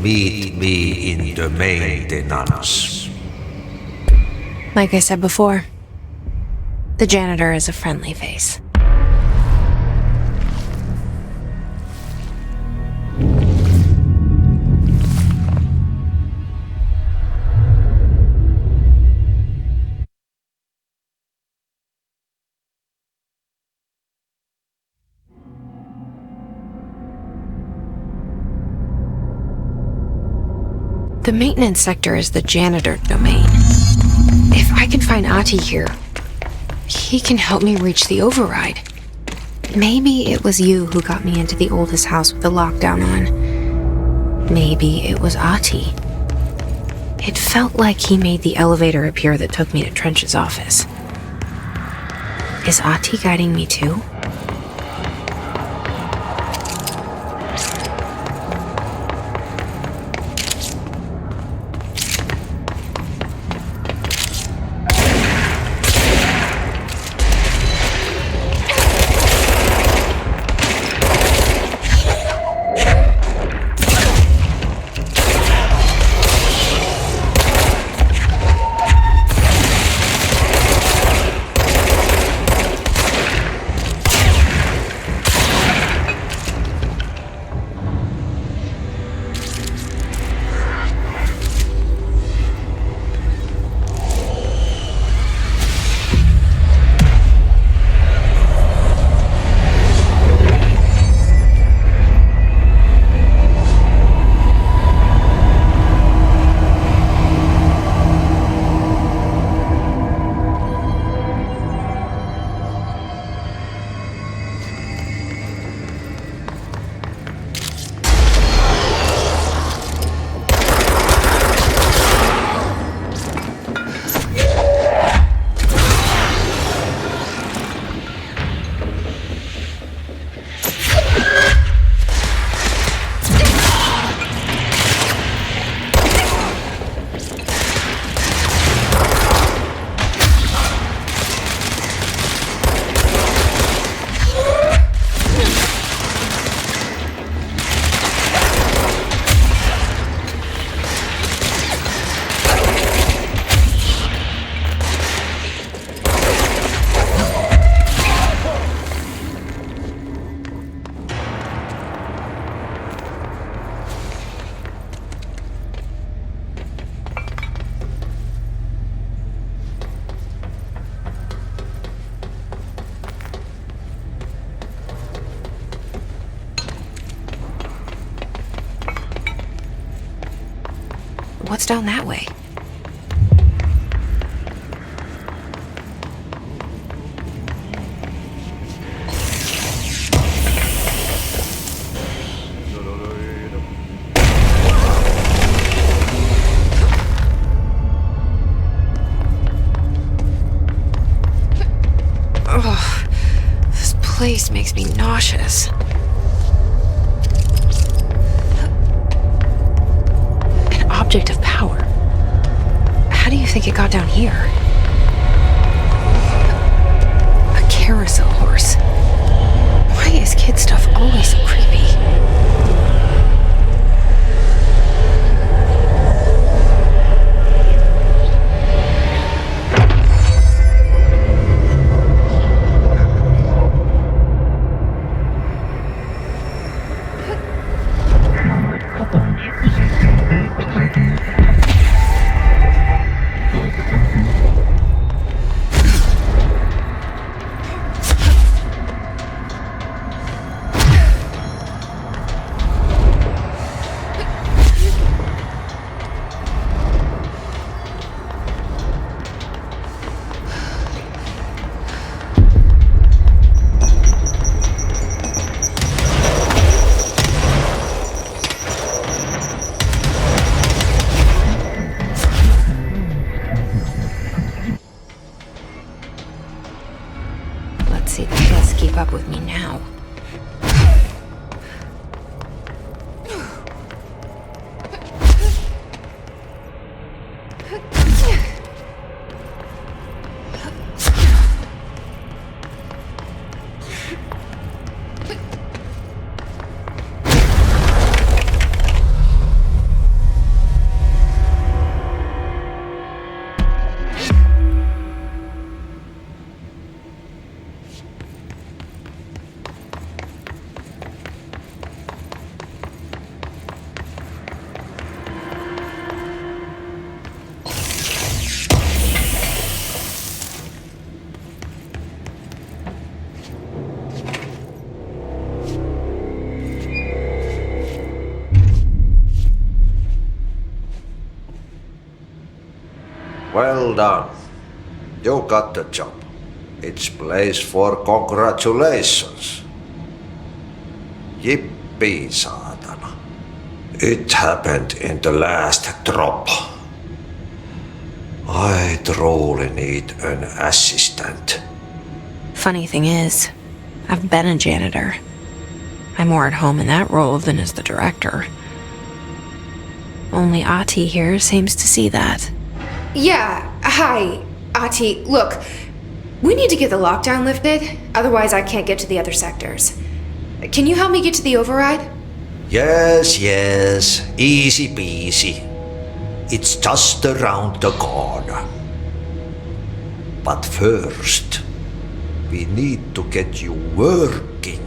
Meet me in Domain de Nanos. Like I said before, the janitor is a friendly face. The maintenance sector is the janitor domain. If I can find Ahti here, he can help me reach the override. Maybe it was you who got me into the oldest house with the lockdown on. Maybe it was Ahti. It felt like he made the elevator appear that took me to Trench's office. Is Ahti guiding me too? What's down that way? Ugh, this place makes me nauseous. Object of power. How do you think it got down here? A carousel horse. Why is kid stuff always so creepy? See if he does keep up with me now. done. You got the job. It's place for congratulations. Yippee, saatana. It happened in the last drop. I truly need an assistant. Funny thing is, I've been a janitor. I'm more at home in that role than as the director. Only Ahti here seems to see that. Yeah, hi, Ahti. Look, we need to get the lockdown lifted, otherwise I can't get to the other sectors. Can you help me get to the override? Yes, easy peasy. It's just around the corner. But first, we need to get you working.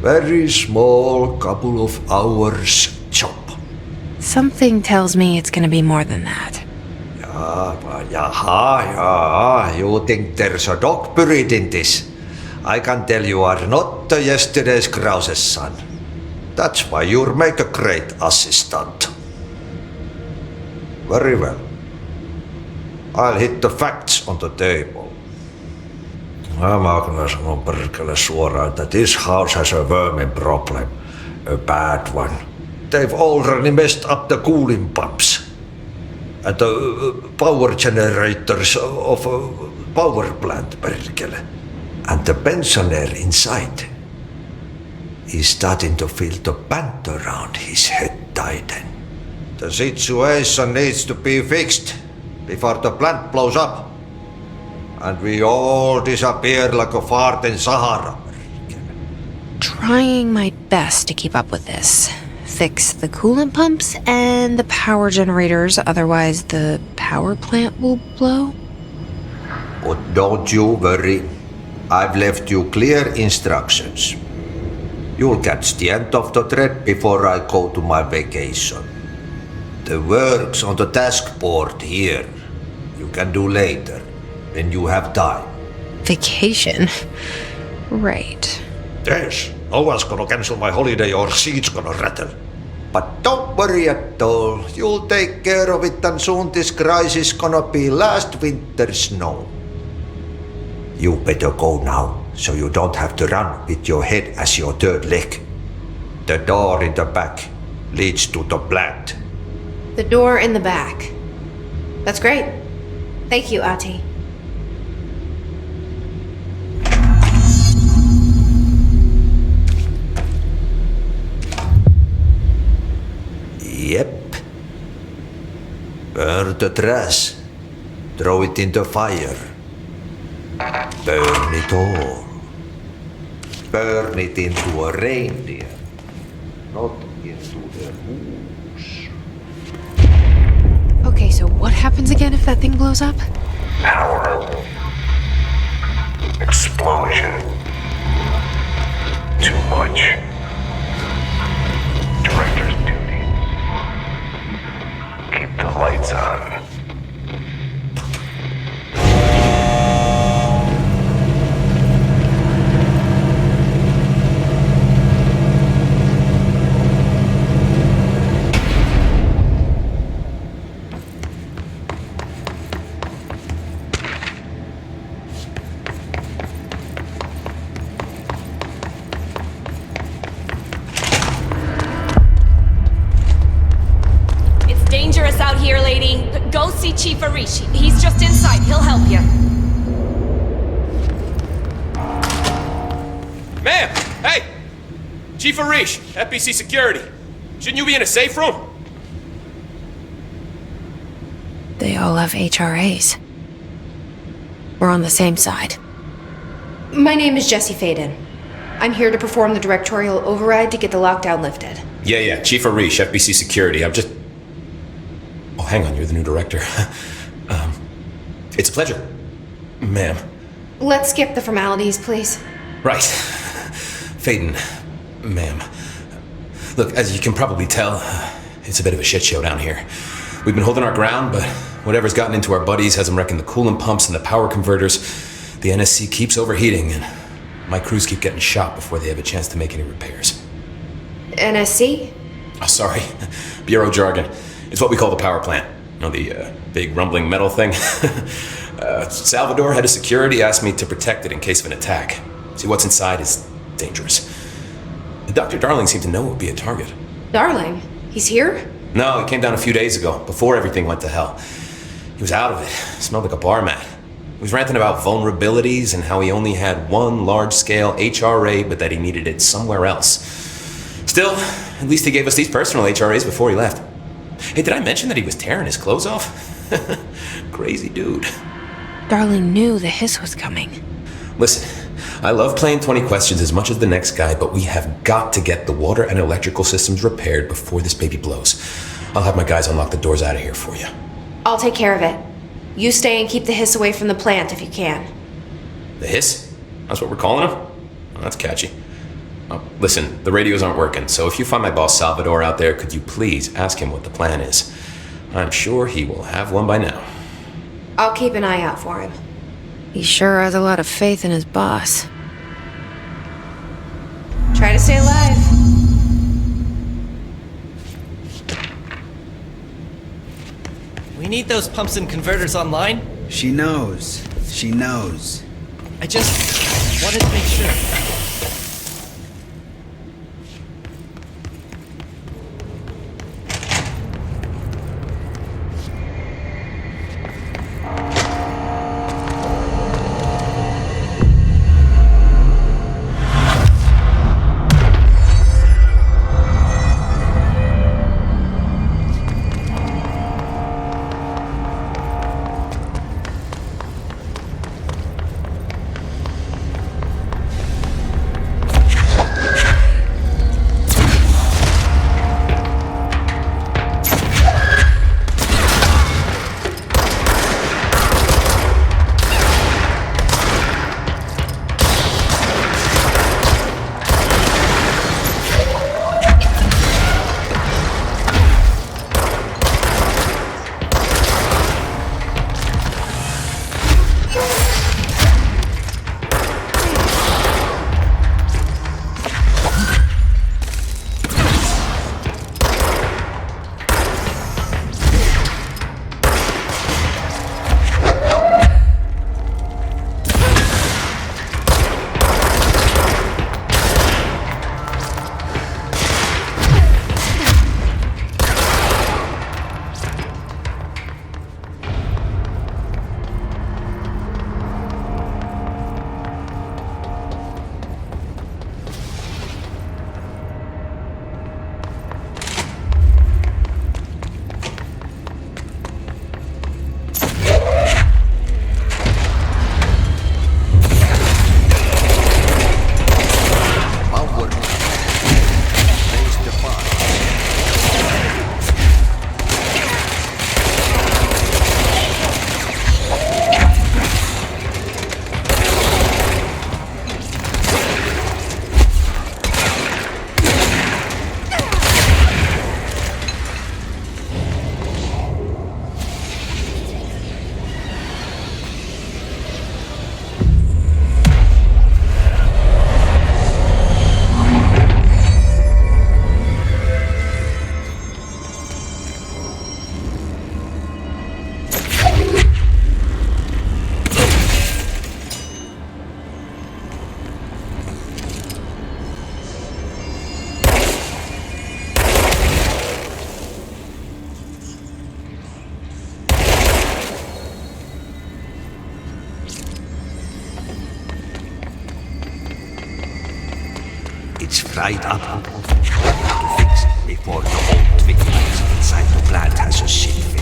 Very small, couple of hours job. Something tells me it's gonna be more than that. Yeah. You think there's a dog buried in this? I can tell you are not yesterday's Krause's son. That's why you'll make a great assistant. Very well. I'll hit the facts on the table. Mä kyllä sanon perkele suoraan, that this house has a vermin problem. A bad one. They've already messed up the cooling pumps. And the power generators of a power plant, perkele. And the pensioner inside is starting to feel the band around his head tighten. The situation needs to be fixed before the plant blows up. And we all disappear like a fart in Sahara. Trying my best to keep up with this. Fix the coolant pumps and the power generators, otherwise the power plant will blow. But don't you worry. I've left you clear instructions. You'll catch the end of the thread before I go to my vacation. The work's on the task board here. You can do later, when you have time. Vacation? Right. Yes, no one's gonna cancel my holiday or seat's gonna rattle. But don't worry at all. You'll take care of it and soon this crisis gonna be last winter's snow. You better go now, so you don't have to run with your head as your third leg. The door in the back leads to the plant. The door in the back. That's great. Thank you, Ahti. Yep. Burn the trash. Throw it in the fire. Burn it all. Burn it into a reindeer, not into the moose. Okay, so what happens again if that thing blows up? Power. Explosion. Too much. Director's duty. Keep the lights on. Dangerous out here, lady. Go see Chief Arish. He's just inside. He'll help you. Ma'am! Hey! Chief Arish, FBC Security. Shouldn't you be in a safe room? They all have HRAs. We're on the same side. My name is Jesse Faden. I'm here to perform the directorial override to get the lockdown lifted. Yeah. Chief Arish, FBC Security. Oh, hang on, you're the new director. It's a pleasure, ma'am. Let's skip the formalities, please. Right. Faden, ma'am. Look, as you can probably tell, it's a bit of a shit show down here. We've been holding our ground, but whatever's gotten into our buddies has them wrecking the coolant pumps and the power converters. The NSC keeps overheating, and my crews keep getting shot before they have a chance to make any repairs. NSC? Oh, sorry. Bureau jargon. It's what we call the power plant. You know, the big rumbling metal thing? Salvador, head of security, asked me to protect it in case of an attack. See, what's inside is dangerous. Dr. Darling seemed to know it would be a target. Darling, he's here? No, he came down a few days ago, before everything went to hell. He was out of it. Smelled like a bar mat. He was ranting about vulnerabilities and how he only had one large-scale HRA, but that he needed it somewhere else. Still, at least he gave us these personal HRAs before he left. Hey, did I mention that he was tearing his clothes off? Crazy dude. Darling knew the hiss was coming. Listen, I love playing 20 questions as much as the next guy, but we have got to get the water and electrical systems repaired before this baby blows. I'll have my guys unlock the doors out of here for you. I'll take care of it. You stay and keep the hiss away from the plant if you can. The hiss? That's what we're calling him? Oh, that's catchy. Oh, listen, the radios aren't working, so if you find my boss Salvador out there, could you please ask him what the plan is? I'm sure he will have one by now. I'll keep an eye out for him. He sure has a lot of faith in his boss. Try to stay alive. We need those pumps and converters online. She knows. She knows. I just wanted to make sure. It's fried up. To fix it before the old victims inside the plant has a shit fit.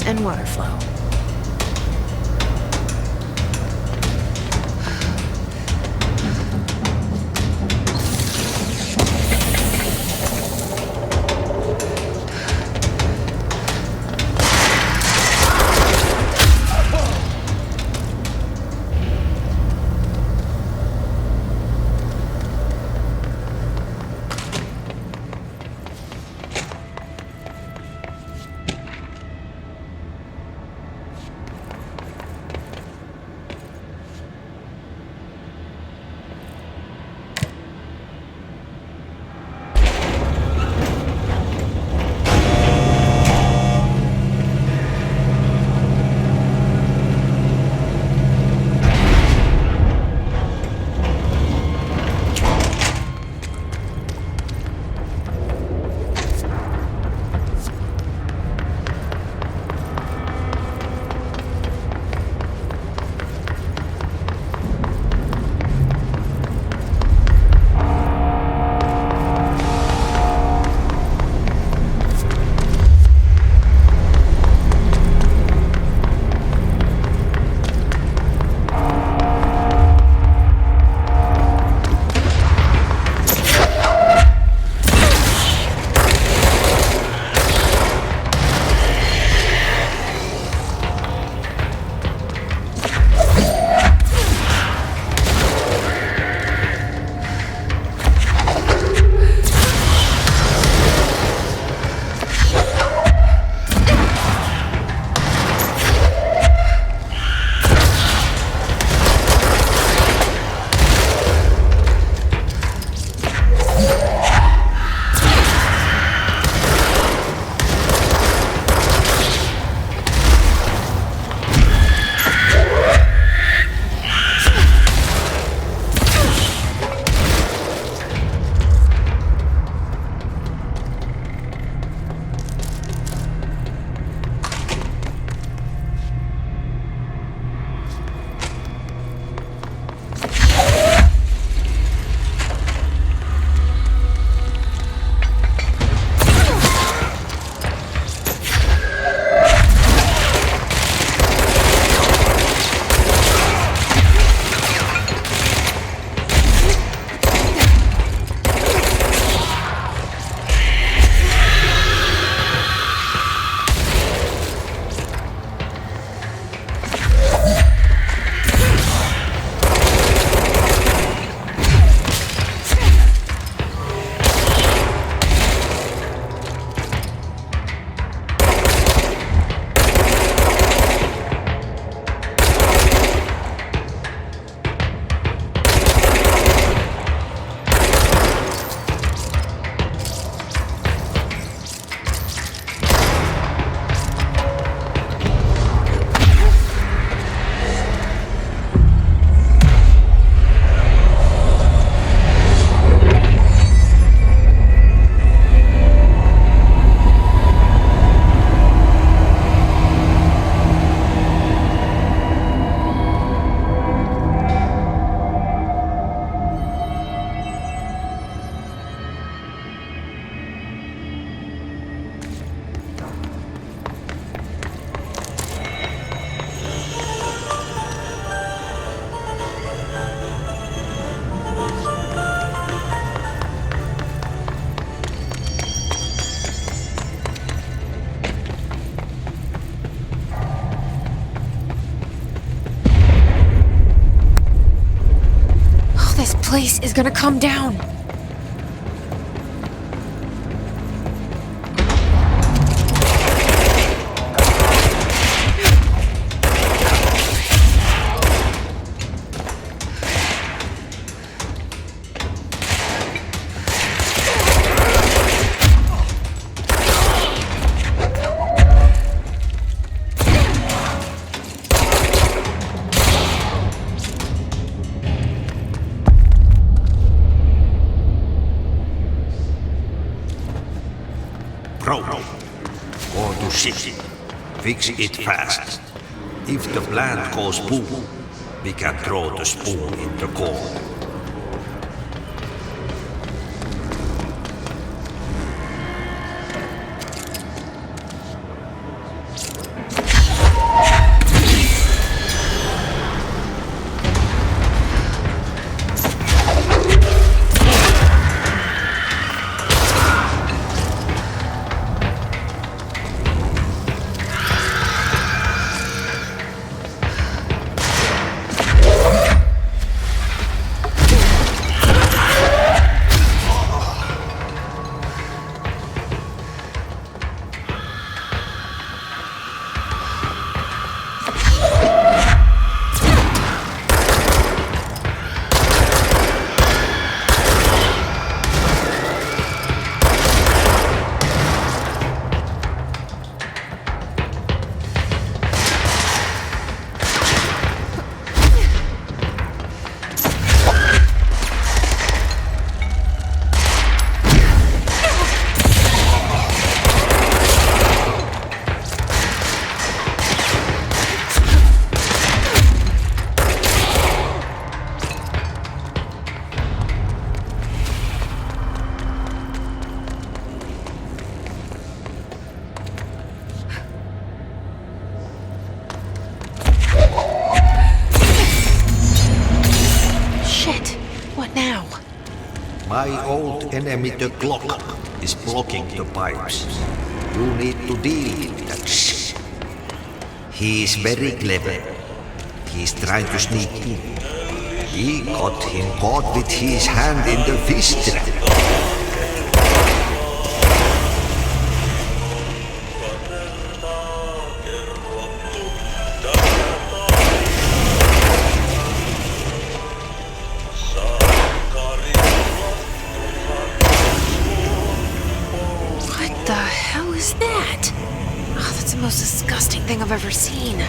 and water flow. Place is gonna come down. Pro. Go to ship. Fix it fast. If the plant goes boom, we can throw the spoon in the core. My old enemy, the clock, is blocking the pipes. You need to deal with that shit. He is very clever. He's trying to sneak in. We got him caught with his hand in the fish trap. What the hell is that? Oh, that's the most disgusting thing I've ever seen.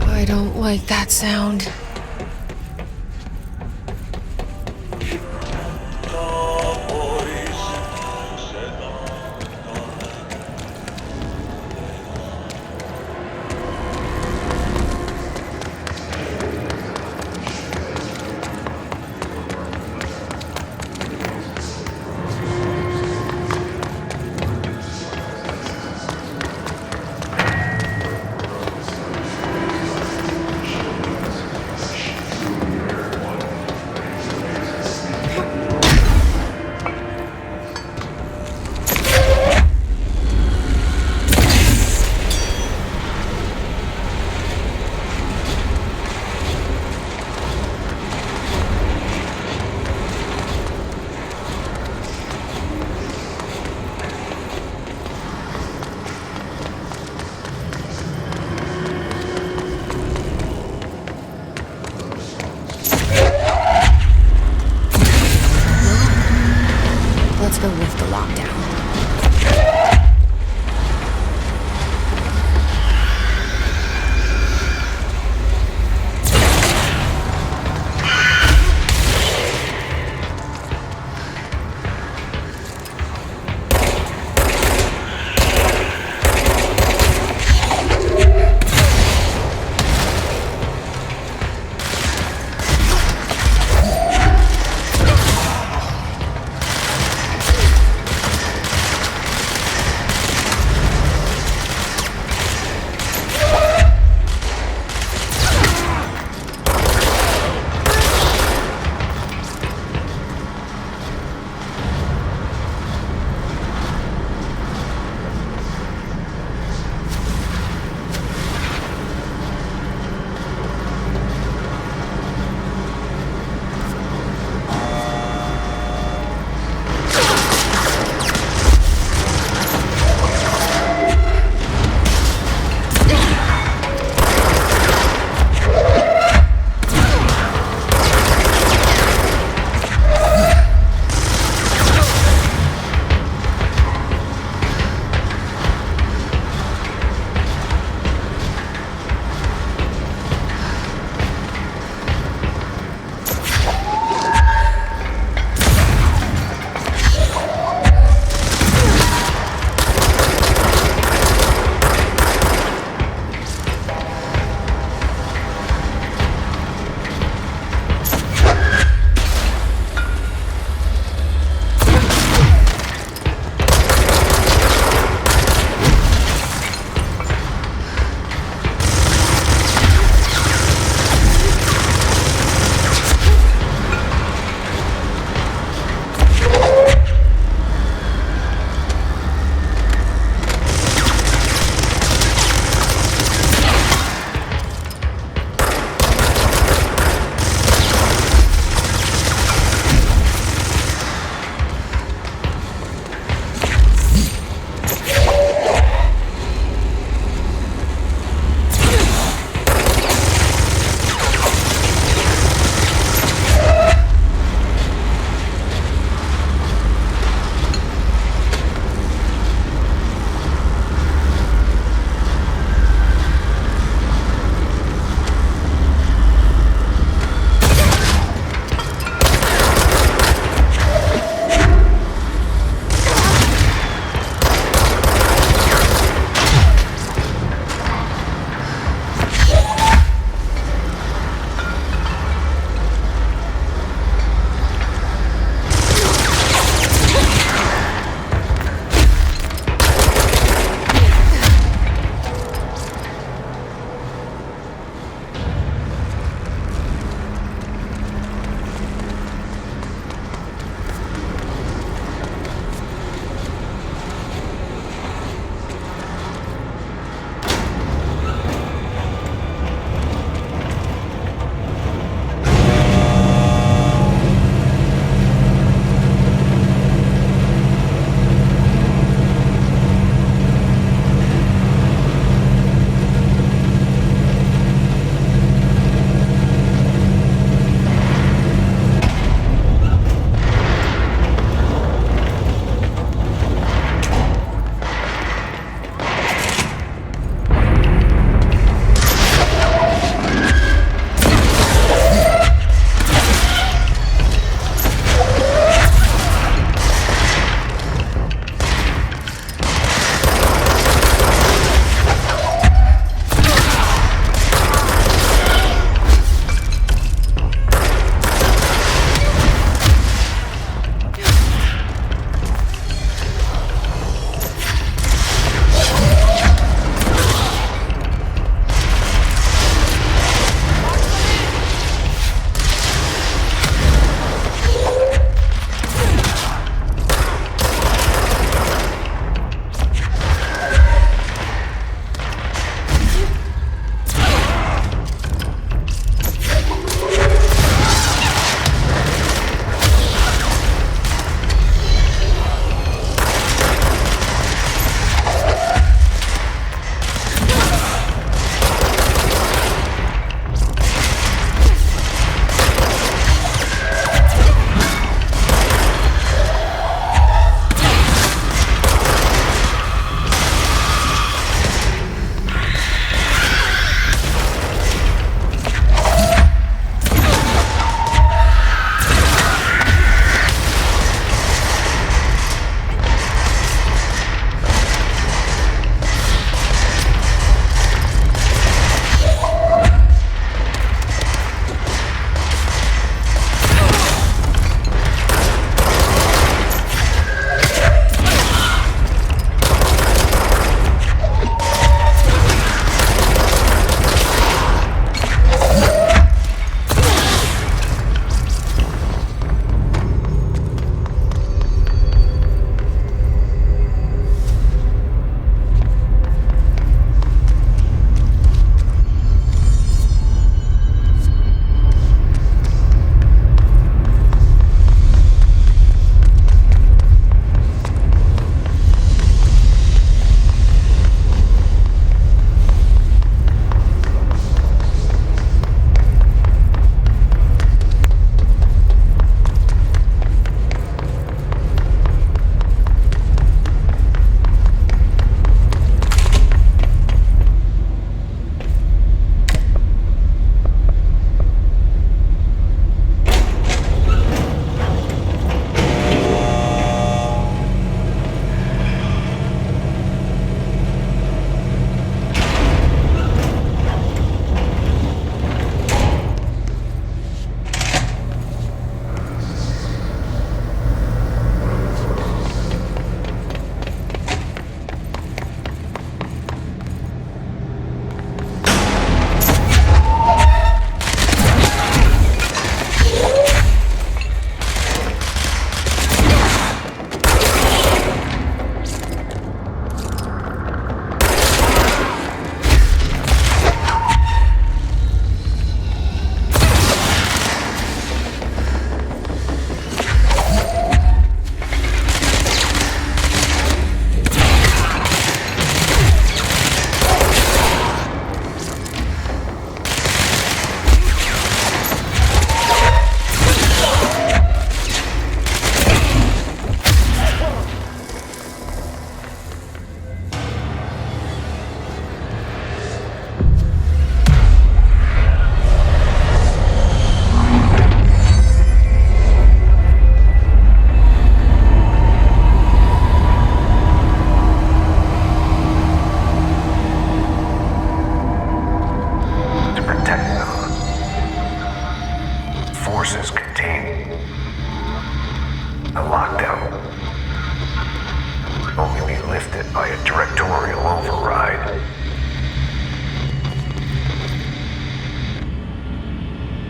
I don't like that sound.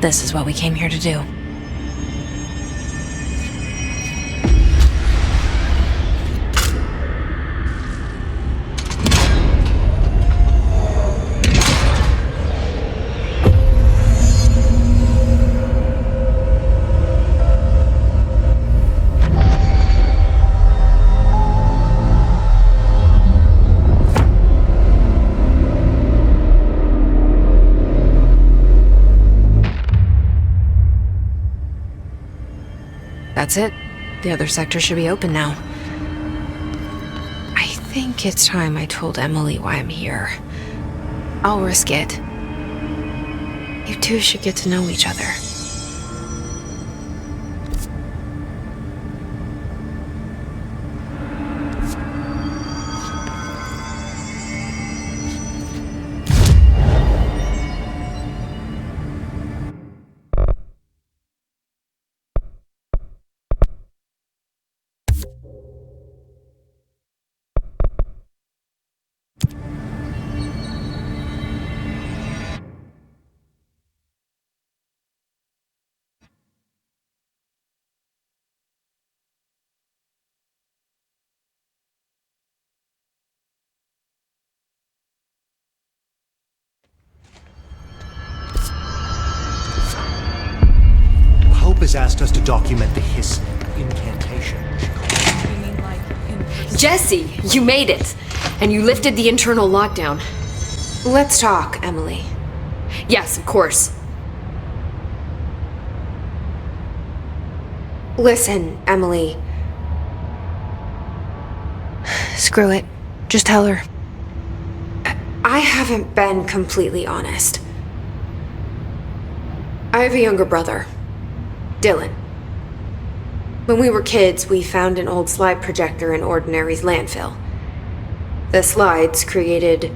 This is what we came here to do. That's it. The other sector should be open now. I think it's time I told Emily why I'm here. I'll risk it. You two should get to know each other. Hope has asked us to document the hiss incantation. Jesse, you made it! And you lifted the internal lockdown. Let's talk, Emily. Yes, of course. Listen, Emily. Screw it. Just tell her. I haven't been completely honest. I have a younger brother, Dylan. When we were kids, we found an old slide projector in Ordinary's landfill. The slides created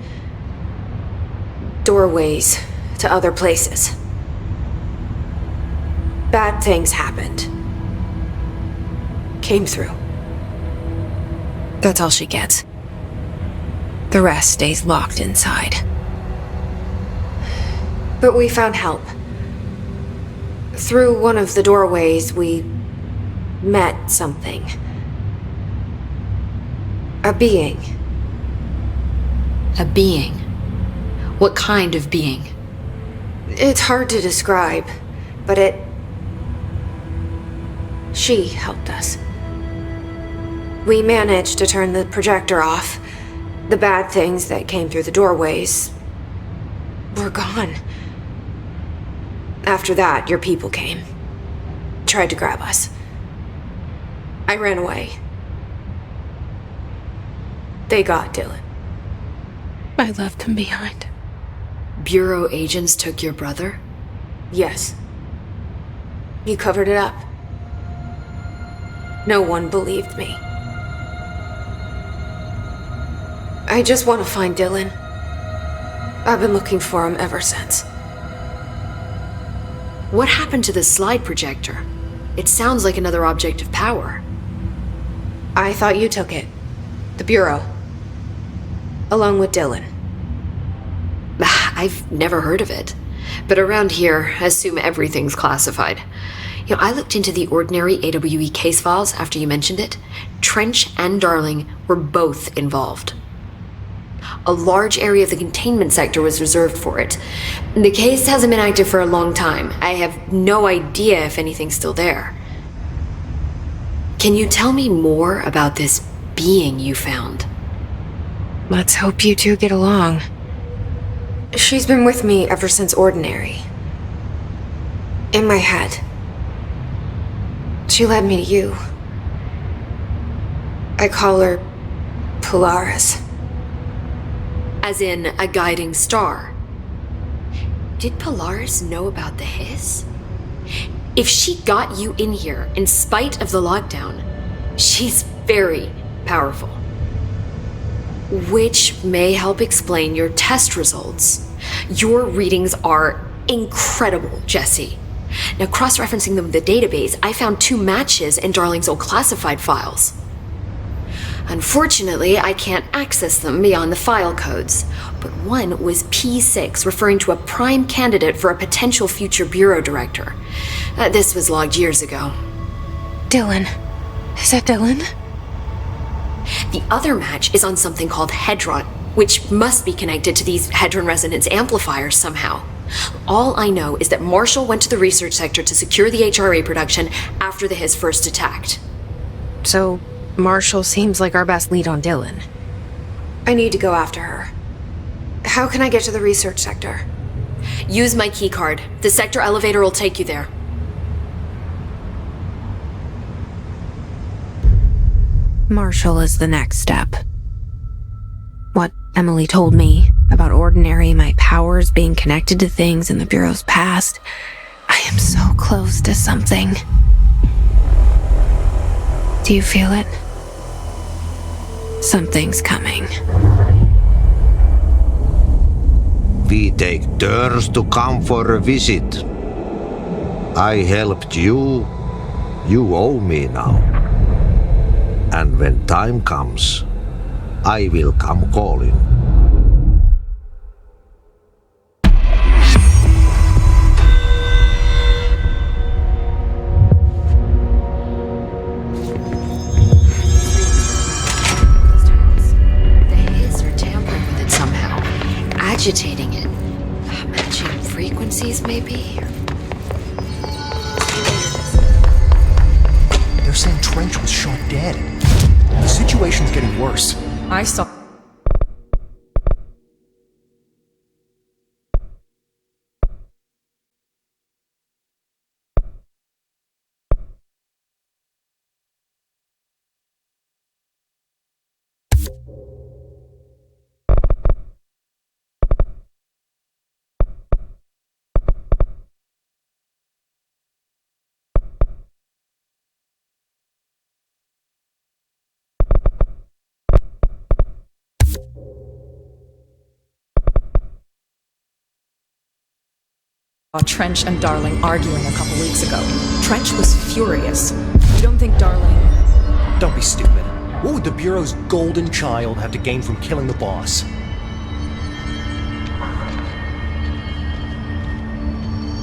doorways to other places. Bad things happened. Came through. That's all she gets. The rest stays locked inside. But we found help. Through one of the doorways, we met something. A being. A being? What kind of being? It's hard to describe, but she helped us. We managed to turn the projector off. The bad things that came through the doorways were gone. After that, your people came. Tried to grab us. I ran away. They got Dylan. I left him behind. Bureau agents took your brother? Yes. You covered it up. No one believed me. I just want to find Dylan. I've been looking for him ever since. What happened to the slide projector? It sounds like another object of power. I thought you took it. The Bureau. Along with Dylan. I've never heard of it. But around here, I assume everything's classified. You know, I looked into the Ordinary AWE case files after you mentioned it. Trench and Darling were both involved. A large area of the containment sector was reserved for it. The case hasn't been active for a long time. I have no idea if anything's still there. Can you tell me more about this being you found? Let's hope you two get along. She's been with me ever since Ordinary. In my head. She led me to you. I call her Polaris. As in a guiding star. Did Polaris know about the hiss? If she got you in here in spite of the lockdown, she's very powerful. Which may help explain your test results. Your readings are incredible, Jesse. Now, cross-referencing them with the database, I found 2 matches in Darling's old classified files. Unfortunately, I can't access them beyond the file codes. But one was P6, referring to a prime candidate for a potential future bureau director. This was logged years ago. Dylan. Is that Dylan? The other match is on something called Hedron, which must be connected to these Hedron resonance amplifiers somehow. All I know is that Marshall went to the research sector to secure the HRA production after the Hiss first attacked. So, Marshall seems like our best lead on Dylan. I need to go after her. How can I get to the research sector? Use my keycard. The sector elevator will take you there. Marshall is the next step. What Emily told me about Ordinary, my powers being connected to things in the Bureau's past, I am so close to something. Do you feel it? Something's coming. We take turns to come for a visit. I helped you. You owe me now. And when time comes, I will come calling. The Hiss are tampering with it somehow, agitating it. Matching frequencies, maybe? They're saying Trench was shot dead. The situation's getting worse. I saw. Trench and Darling arguing a couple weeks ago. Trench was furious. You don't think Darling... Don't be stupid. What would the Bureau's golden child have to gain from killing the boss?